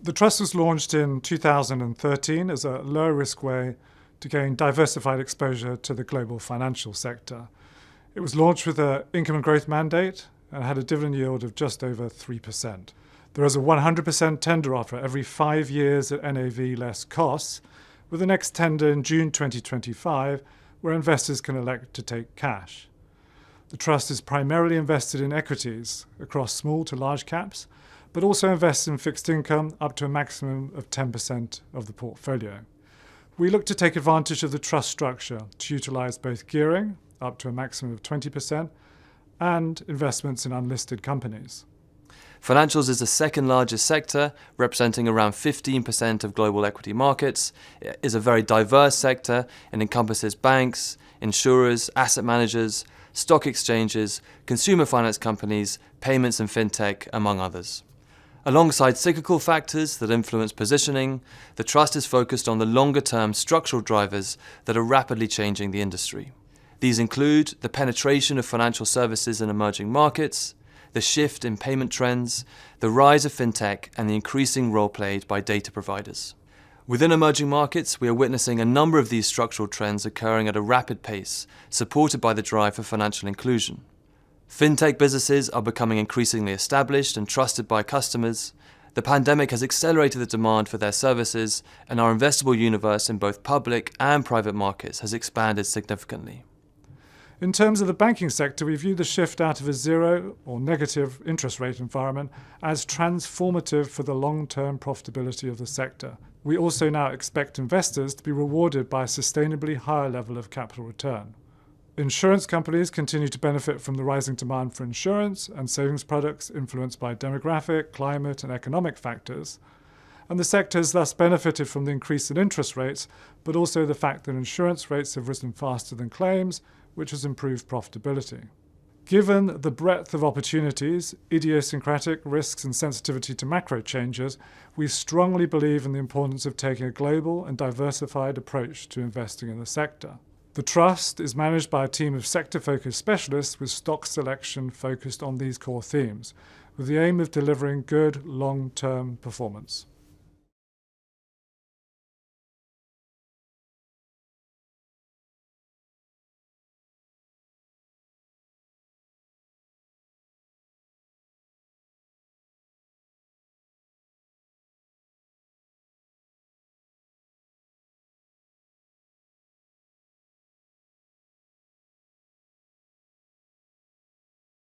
The trust was launched in 2013 as a low-risk way to gain diversified exposure to the global financial sector. It was launched with an income and growth mandate and had a dividend yield of just over 3%. There is a 100% tender offer every 5 years at NAV less costs, with the next tender in June 2025, where investors can elect to take cash. The trust is primarily invested in equities across small to large caps, but also invests in fixed income up to a maximum of 10% of the portfolio. We look to take advantage of the trust structure to utilise both gearing, up to a maximum of 20%, and investments in unlisted companies. Financials is the second largest sector, representing around 15% of global equity markets. It is a very diverse sector and encompasses banks, insurers, asset managers, stock exchanges, consumer finance companies, payments and fintech, among others. Alongside cyclical factors that influence positioning, the trust is focused on the longer-term structural drivers that are rapidly changing the industry. These include the penetration of financial services in emerging markets, the shift in payment trends, the rise of fintech, and the increasing role played by data providers. Within emerging markets, we are witnessing a number of these structural trends occurring at a rapid pace, supported by the drive for financial inclusion. Fintech businesses are becoming increasingly established and trusted by customers. The pandemic has accelerated the demand for their services, and our investable universe in both public and private markets has expanded significantly. In terms of the banking sector, we view the shift out of a zero or negative interest rate environment as transformative for the long-term profitability of the sector. We also now expect investors to be rewarded by a sustainably higher level of capital return. Insurance companies continue to benefit from the rising demand for insurance and savings products influenced by demographic, climate, and economic factors. And the sector has thus benefited from the increase in interest rates, but also the fact that insurance rates have risen faster than claims, which has improved profitability. Given the breadth of opportunities, idiosyncratic risks and sensitivity to macro changes, we strongly believe in the importance of taking a global and diversified approach to investing in the sector. The trust is managed by a team of sector-focused specialists with stock selection focused on these core themes, with the aim of delivering good long-term performance.